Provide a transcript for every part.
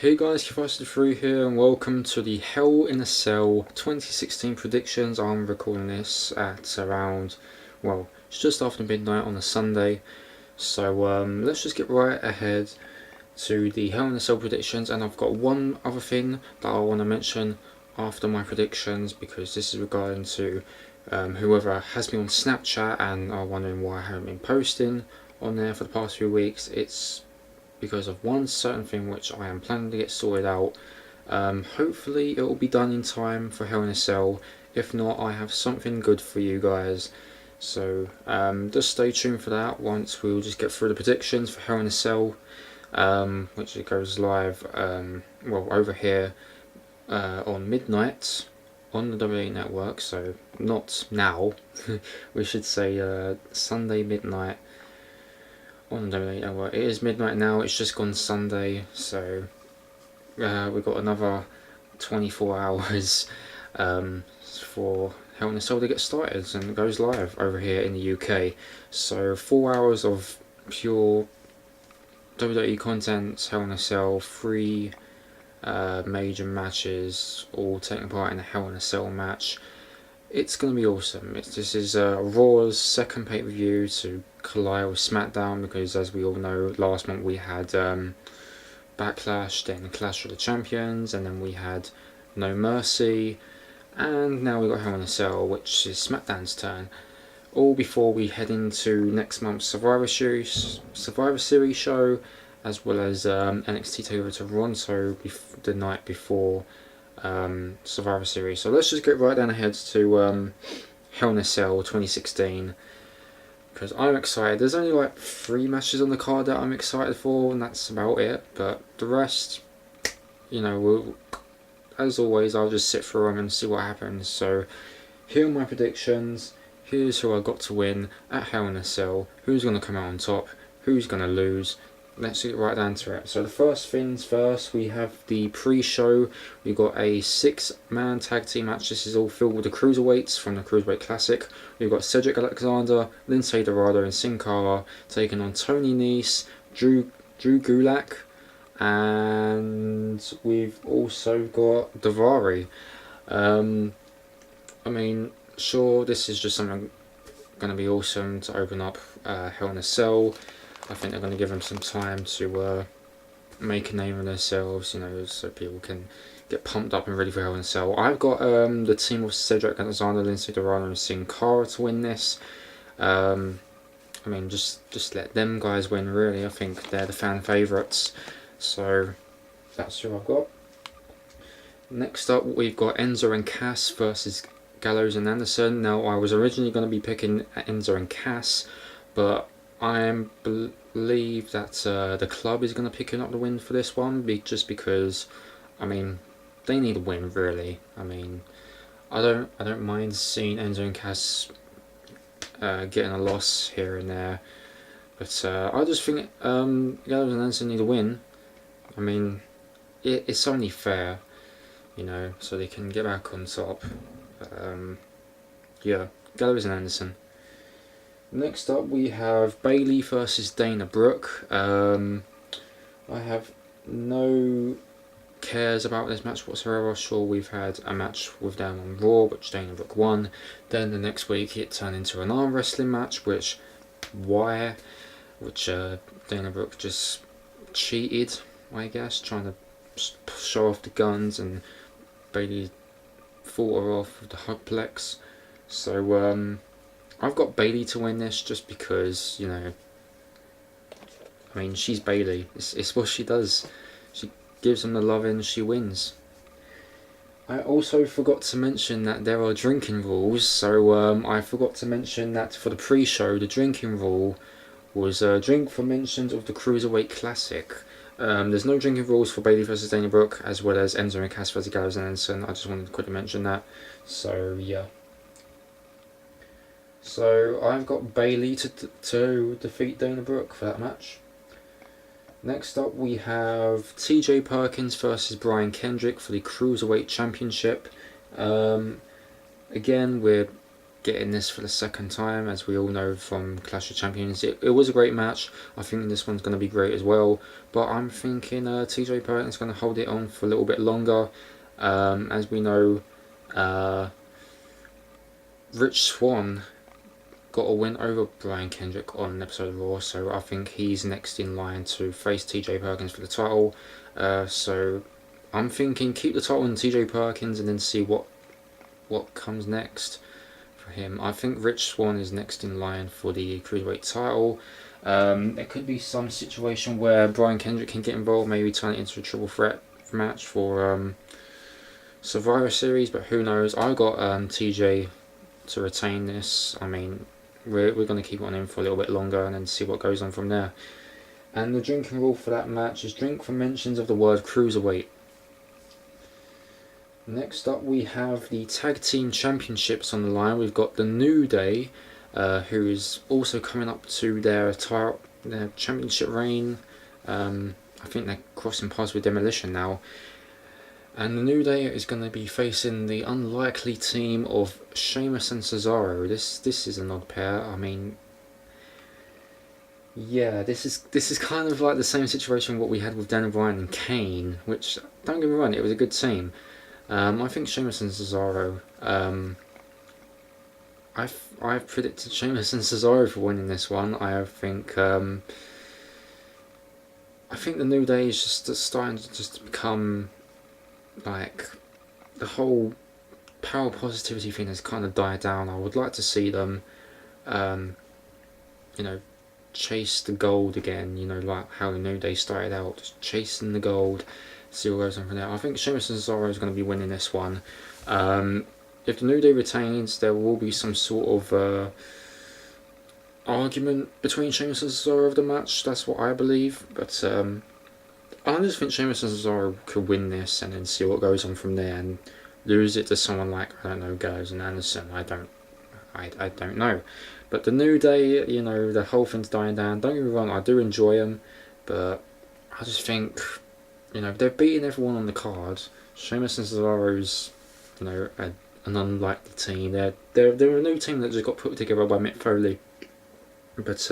Hey guys, Q53 here and welcome to the Hell in a Cell 2016 predictions. I'm recording this at around, well, it's just after midnight on a Sunday. So let's just get right ahead to the Hell in a Cell predictions, and I've got one other thing that I want to mention after my predictions, because this is regarding to whoever has me on Snapchat and are wondering why I haven't been posting on there for the past few weeks. It's because of one certain thing which I am planning to get sorted out. Hopefully it will be done in time for Hell in a Cell. If not, I have something good for you guys. So just stay tuned for that. Once we'll just get through the predictions for Hell in a Cell, which it goes live over here on midnight on the WWE Network. So not now. We should say Sunday midnight on the WWE Network. It is midnight now, it's just gone Sunday, so we've got another 24 hours for Hell in a Cell to get started, and it goes live over here in the UK. So 4 hours of pure WWE content, Hell in a Cell, 3 major matches, all taking part in a Hell in a Cell match. It's going to be awesome. This is Raw's second pay-per-view to collide with SmackDown, because as we all know, last month we had Backlash, then Clash of the Champions, and then we had No Mercy, and now we got Hell in a Cell, which is SmackDown's turn. All before we head into next month's Survivor Series show, as well as NXT TakeOver Toronto the night before Survivor Series. So let's just get right down ahead to Hell in a Cell 2016, because I'm excited. There's only like 3 matches on the card that I'm excited for, and that's about it. But the rest, you know, as always, I'll just sit through them and see what happens. So here are my predictions. Here's who I got to win at Hell in a Cell. Who's going to come out on top? Who's going to lose? Let's get right down to it. So the first things first, we have the pre-show. We've got a 6-man tag team match. This is all filled with the Cruiserweights from the Cruiserweight Classic. We've got Cedric Alexander, Lince Dorado and Sin Cara taking on Tony Nese, Drew Gulak, and we've also got Daivari. I mean, sure, this is just something going to be awesome to open up Hell in a Cell. I think they're going to give them some time to make a name of themselves, you know, so people can get pumped up and ready for Hell in a Cell. I've got the team of Cedric Alexander, Lince Dorado and Sin Cara to win this. I mean, just let them guys win, really. I think they're the fan favourites. So that's who I've got. Next up, we've got Enzo and Cass versus Gallows and Anderson. Now, I was originally going to be picking Enzo and Cass, but I believe that the club is going to pick up the win for this one, just because, I mean, they need a win, really. I mean, I don't mind seeing Enzo and Cass getting a loss here and there, but I just think Gallows and Anderson need a win. I mean, it's only fair, you know, so they can get back on top. Yeah, Gallows and Anderson. Next up, we have Bayley versus Dana Brooke. I have no cares about this match whatsoever. Sure, we've had a match with them on Raw, which Dana Brooke won. Then the next week, it turned into an arm wrestling match, which Dana Brooke just cheated, I guess, trying to show off the guns, and Bayley fought her off with the hugplex. So I've got Bayley to win this, just because, you know, I mean, she's Bayley. It's what she does. She gives them the love and she wins. I also forgot to mention that there are drinking rules. So I forgot to mention that for the pre-show, the drinking rule was drink for mentions of the Cruiserweight Classic. There's no drinking rules for Bayley versus Dana Brooke, as well as Enzo and Cass versus Gallows and Anderson. I just wanted to quickly mention that. So yeah. So I've got Bayley to defeat Dana Brooke for that match. Next up, we have TJ Perkins versus Brian Kendrick for the Cruiserweight Championship. Again, we're getting this for the second time, as we all know from Clash of Champions. It was a great match. I think this one's going to be great as well, but I'm thinking TJ Perkins is going to hold it on for a little bit longer. As we know, Rich Swann got a win over Brian Kendrick on an episode of Raw, so I think he's next in line to face TJ Perkins for the title. So I'm thinking keep the title on TJ Perkins and then see what comes next for him. I think Rich Swann is next in line for the Cruiserweight title. There could be some situation where Brian Kendrick can get involved, maybe turn it into a triple threat match for Survivor Series, but who knows. I got TJ to retain this. I mean, we're going to keep on in for a little bit longer and then see what goes on from there. And the drinking rule for that match is drink for mentions of the word Cruiserweight. Next up we have the Tag Team Championships on the line. We've got the New Day, who is also coming up to their championship reign. I think they're crossing paths with Demolition now. And the New Day is going to be facing the unlikely team of Sheamus and Cesaro. This is an odd pair. I mean, yeah, this is kind of like the same situation what we had with Daniel Bryan and Kane, which, don't get me wrong, it was a good team. I think Sheamus and Cesaro. I've predicted Sheamus and Cesaro for winning this one. I think the New Day is just starting to become like the whole power positivity thing has kind of died down. I would like to see them, chase the gold again. Like how the New Day started out, just chasing the gold. See what goes on from there. I think Sheamus and Cesaro is going to be winning this one. If the New Day retains, there will be some sort of argument between Sheamus and Cesaro of the match. That's what I believe. But I just think Sheamus and Cesaro could win this and then see what goes on from there and lose it to someone like, I don't know, Gallows and Anderson. I don't know. But the New Day, the whole thing's dying down. Don't get me wrong, I do enjoy them, but I just think, they're beating everyone on the card. Sheamus and Cesaro's, an unlikely team. They're a new team that just got put together by Mick Foley. But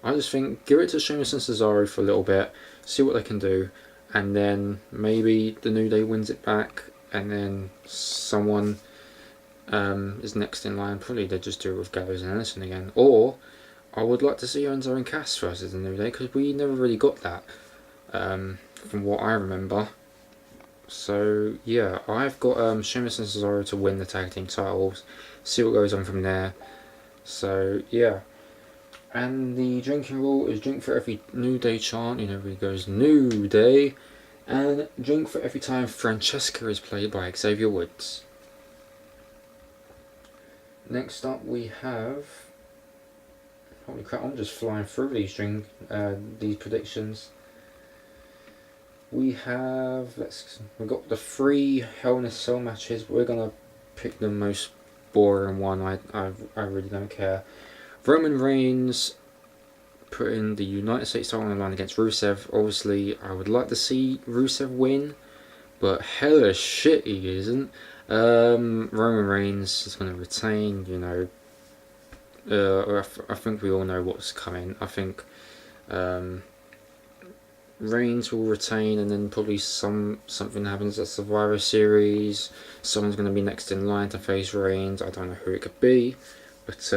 I just think give it to Sheamus and Cesaro for a little bit, see what they can do, and then maybe the New Day wins it back, and then someone is next in line. Probably they just do it with Gallows and Anderson again. Or I would like to see Enzo and Cass versus the New Day, because we never really got that from what I remember. So yeah, I've got Sheamus and Cesaro to win the tag team titles, see what goes on from there. So yeah. And the drinking rule is drink for every New Day chant, he goes New Day, and drink for every time Francesca is played by Xavier Woods. Next up we have, holy crap, I'm just flying through these predictions. We've got the 3 Hell in a Cell matches. We're gonna pick the most boring one. I really don't care. Roman Reigns putting the United States title on the line against Rusev. Obviously, I would like to see Rusev win, but hella shit he isn't. Roman Reigns is going to retain, I think we all know what's coming. I think Reigns will retain, and then probably something happens at Survivor Series. Someone's going to be next in line to face Reigns. I don't know who it could be, but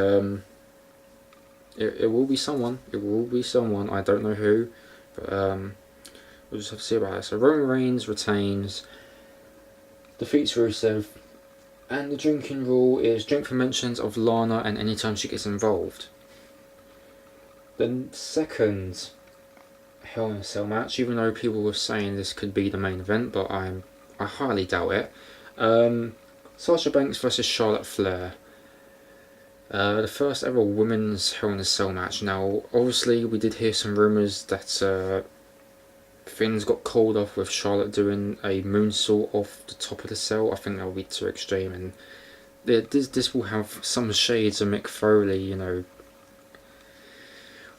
it will be someone. It will be someone. I don't know who, but we'll just have to see about it. So Roman Reigns retains, defeats Rusev, and the drinking rule is drink for mentions of Lana and anytime she gets involved. The second Hell in a Cell match, even though people were saying this could be the main event, but I highly doubt it. Sasha Banks versus Charlotte Flair. The first ever women's Hell in a Cell match. Now, obviously, we did hear some rumours that things got called off with Charlotte doing a moonsault off the top of the cell. I think that would be too extreme, and this will have some shades of Mick Foley.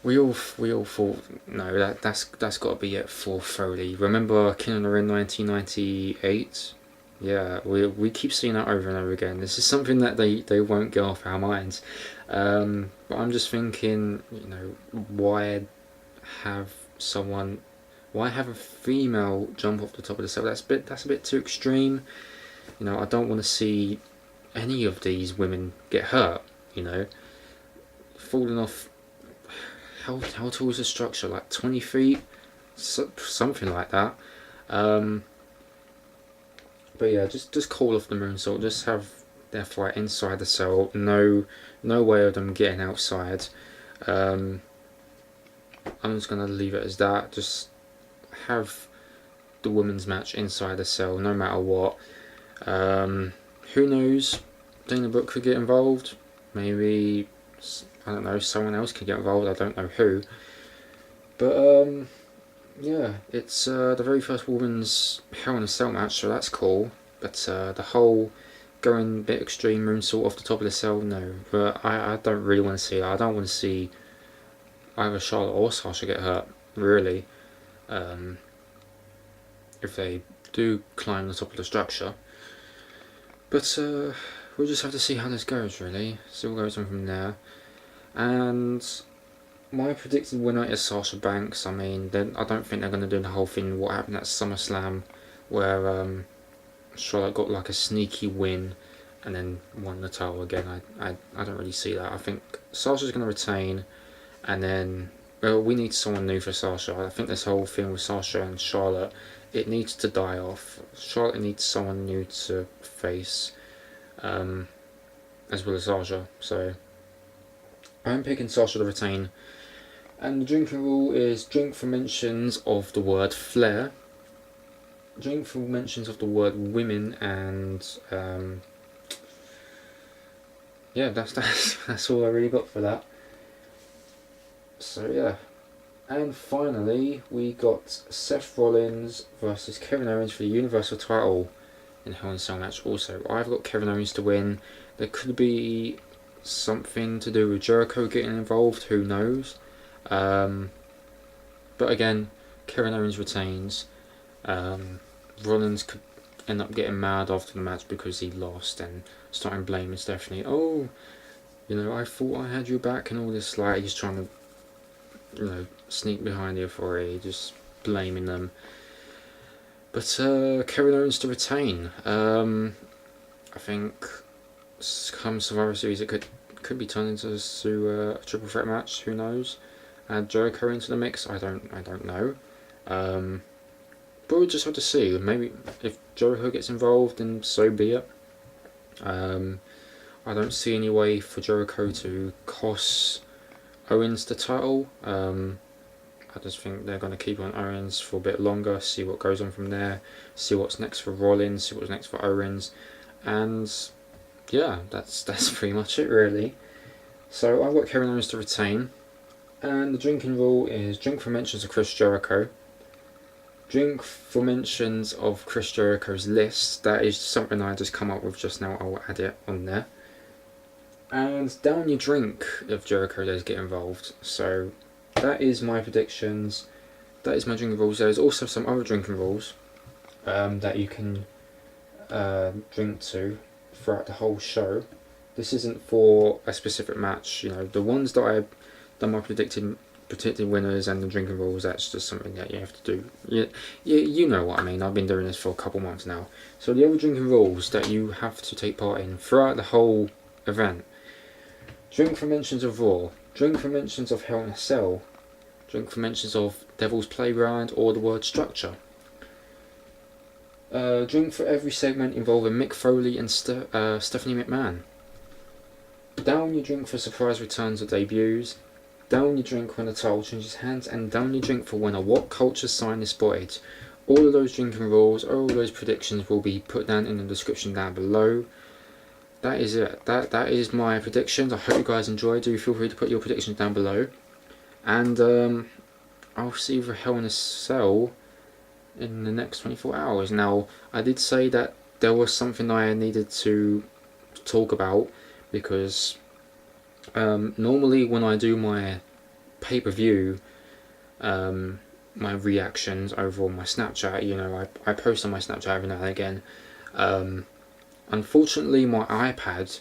We all thought, no, that's got to be it for Foley. Remember King of the Ring 1998? Yeah, we keep seeing that over and over again. This is something that they won't get off our minds. But I'm just thinking, why have someone, why have a female jump off the top of the cell? That's a bit too extreme. I don't want to see any of these women get hurt. Falling off. How tall is the structure? Like 20 feet, something like that. But yeah, just call off the moonsault. Just have their fight inside the cell. No way of them getting outside. I'm just gonna leave it as that. Just have the women's match inside the cell, no matter what. Who knows? Dana Brooke could get involved. Maybe, I don't know, someone else could get involved. I don't know who. But yeah, it's the very first women's Hell in a Cell match, so that's cool. But the whole going a bit extreme moonsault off the top of the cell, no. But I don't really want to see that. I don't want to see either Charlotte or Sasha get hurt, really. If they do climb the top of the structure. But we'll just have to see how this goes, really. See what goes on from there. And my predicted winner is Sasha Banks. I mean, I don't think they're going to do the whole thing what happened at SummerSlam, where Charlotte got like a sneaky win and then won the title again. I don't really see that. I think Sasha's going to retain, and then we need someone new for Sasha. I think this whole thing with Sasha and Charlotte, it needs to die off. Charlotte needs someone new to face, as well as Sasha. So I'm picking Sasha to retain. And the drinking rule is drink for mentions of the word Flair, drink for mentions of the word women, and yeah, that's all I really got for that. So yeah, and finally we got Seth Rollins versus Kevin Owens for the Universal title in Hell in a Cell match. Also, I've got Kevin Owens to win. There could be something to do with Jericho getting involved. Who knows? But again, Kevin Owens retains. Rollins could end up getting mad after the match because he lost and starting blaming Stephanie. Oh, I thought I had your back and all this. Like, he's trying to, sneak behind the authority, just blaming them. But Kevin Owens to retain. I think come Survivor Series it could be turned into a triple threat match. Who knows? Add Jericho into the mix. I don't know. But we'll just have to see. Maybe if Jericho gets involved, then so be it. I don't see any way for Jericho to cost Owens the title. I just think they're going to keep on Owens for a bit longer, see what goes on from there, see what's next for Rollins, see what's next for Owens, and yeah, that's pretty much it really. So I've got Kevin Owens to retain, and the drinking rule is drink for mentions of Chris Jericho. Drink for mentions of Chris Jericho's list. That is something I just come up with just now. I'll add it on there. And down your drink if Jericho does get involved. So that is my predictions. That is my drinking rules. There's also some other drinking rules that you can drink to throughout the whole show. This isn't for a specific match. The ones that I've done my predicted winners and the drinking rules, that's just something that you have to do. You know what I mean. I've been doing this for a couple months now. So the other drinking rules that you have to take part in throughout the whole event: drink for mentions of Raw, drink for mentions of Hell in a Cell, drink for mentions of Devil's Playground or the word structure. Drink for every segment involving Mick Foley and Stephanie McMahon. Down your drink for surprise returns or debuts. Down your drink when the title changes hands, and down your drink for when a What Culture sign is spotted. All of those drinking rules, all of those predictions will be put down in the description down below. That is it. That is my predictions. I hope you guys enjoyed. Do feel free to put your predictions down below. And I'll see you for Hell in a Cell in the next 24 hours. Now, I did say that there was something I needed to talk about, because normally when I do my pay-per-view, my reactions over on my Snapchat, I post on my Snapchat every now and again. Unfortunately, my iPad,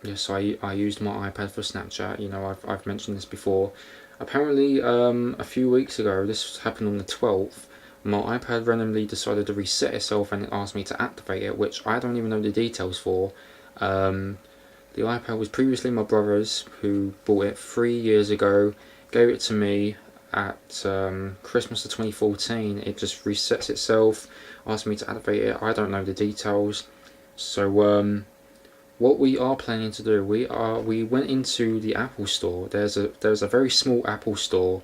yes, I used my iPad for Snapchat. You know, I've mentioned this before. Apparently, a few weeks ago, this happened on the 12th. My iPad randomly decided to reset itself and it asked me to activate it, which I don't even know the details for. The iPad was previously my brother's, who bought it 3 years ago, gave it to me at Christmas of 2014. It just resets itself, asked me to activate it. I don't know the details. So what we are planning to do, we went into the Apple store. There's a very small Apple store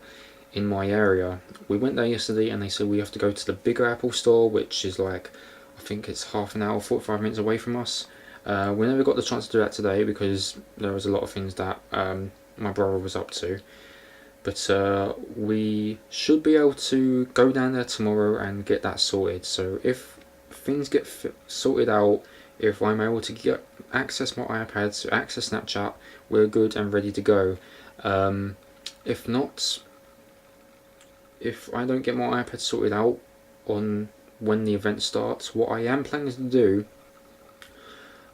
in my area. We went there yesterday and they said we have to go to the bigger Apple store, which is like, I think it's half an hour, 45 minutes away from us. We never got the chance to do that today because there was a lot of things that my brother was up to. But we should be able to go down there tomorrow and get that sorted. So if things get sorted out, if I'm able to get access my iPad to access Snapchat, we're good and ready to go. If not, if I don't get my iPad sorted out on when the event starts, what I am planning to do,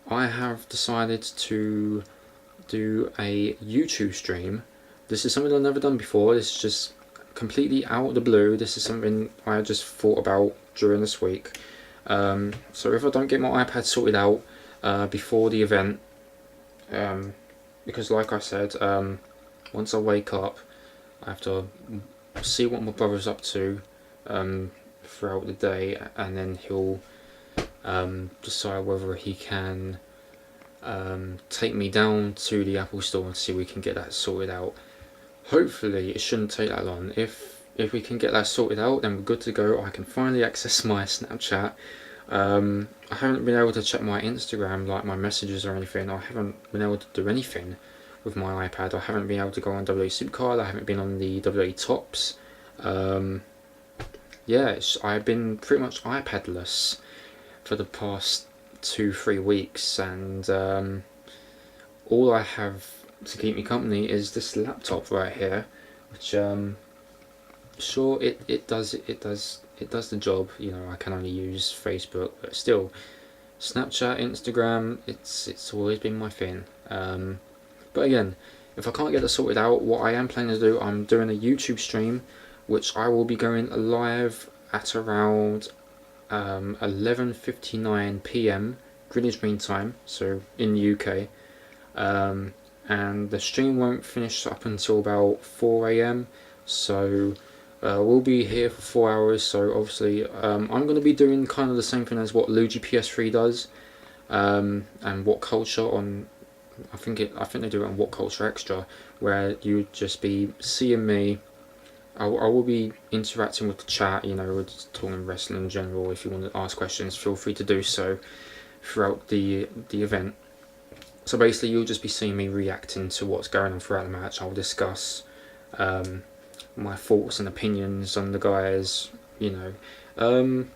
I have decided to do a YouTube stream. This is something I've never done before. This is just completely out of the blue. This is something I just thought about during this week. So if I don't get my iPad sorted out before the event, because like I said, once I wake up, I have to see what my brother's up to throughout the day, and then he'll decide whether he can take me down to the Apple store and see if we can get that sorted out. Hopefully it shouldn't take that long. If we can get that sorted out, then we're good to go. I can finally access my Snapchat. I haven't been able to check my Instagram, like my messages or anything. I haven't been able to do anything with my iPad. I haven't been able to go on WWE Supercard. I haven't been on the WWE Tops. Yeah, I've been pretty much iPadless for the past 2-3 weeks, and all I have to keep me company is this laptop right here, which sure it does the job. You know, I can only use Facebook, but still, Snapchat, Instagram, it's always been my thing. But again, if I can't get it sorted out, what I am planning to do, I'm doing a YouTube stream, which I will be going live at around 11:59 p.m. Greenwich Mean Time, so in the UK. And the stream won't finish up until about 4 a.m. So we'll be here for 4 hours. So obviously, I'm going to be doing kind of the same thing as what Luigi PS3 does, and What Culture on. I think they do it on What Culture Extra, where you just be seeing me. I will be interacting with the chat. You know, we're just talking wrestling in general. If you want to ask questions, feel free to do so throughout the event. So basically, you'll just be seeing me reacting to what's going on throughout the match. I'll discuss my thoughts and opinions on the guys. You know,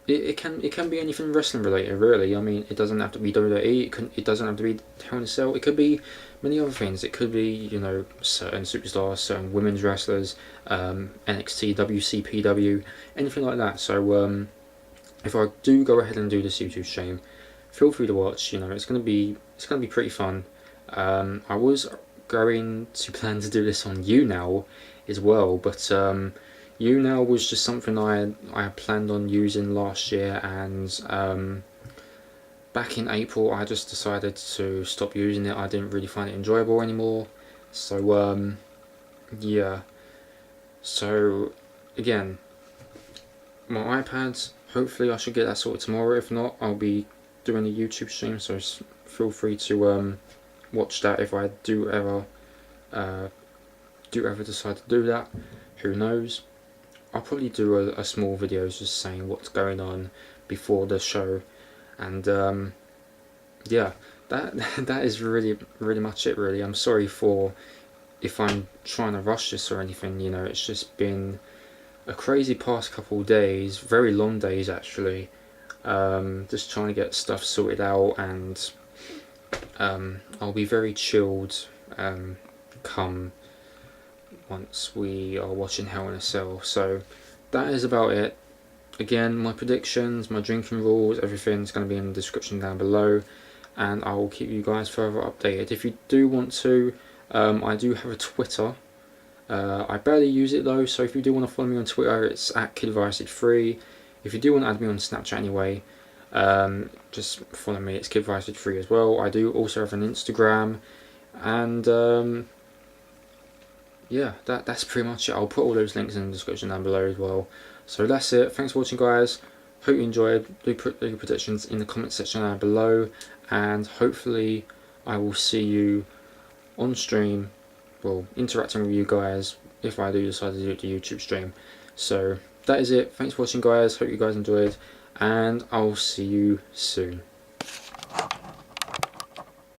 it can be anything wrestling related, really. I mean, it doesn't have to be WWE. It doesn't have to be Hell in a Cell. It could be many other things. It could be, you know, certain superstars, certain women's wrestlers, NXT, WCPW, anything like that. So if I do go ahead and do this YouTube stream, feel free to watch. You know, it's gonna be pretty fun. I was going to plan to do this on YouNow as well, but YouNow was just something I had planned on using last year, and back in April I just decided to stop using it. I didn't really find it enjoyable anymore. So yeah. So again, my iPad. Hopefully I should get that sorted tomorrow. If not, I'll be doing a YouTube stream, so feel free to watch that if I do ever decide to do that. Who knows? I'll probably do a small video just saying what's going on before the show, and yeah, that is really much it. Really, I'm sorry for if I'm trying to rush this or anything. You know, it's just been a crazy past couple of days, very long days actually. Just trying to get stuff sorted out, and I'll be very chilled come once we are watching Hell in a Cell. So that is about it. again, my predictions, my drinking rules, everything's going to be in the description down below, and I will keep you guys further updated. If you do want to, I do have a Twitter. I barely use it though, so if you do want to follow me on Twitter, it's at KidVariety3. If you do want to add me on Snapchat anyway, just follow me, it's KidVariety3 as well. I do also have an Instagram, and yeah, that's pretty much it. I'll put all those links in the description down below as well. So that's it. Thanks for watching, guys. Hope you enjoyed. Do put your predictions in the comment section down below, and hopefully I will see you on stream, well, interacting with you guys if I do decide to do the YouTube stream. So that is it. Thanks for watching, guys. Hope you guys enjoyed, and I'll see you soon.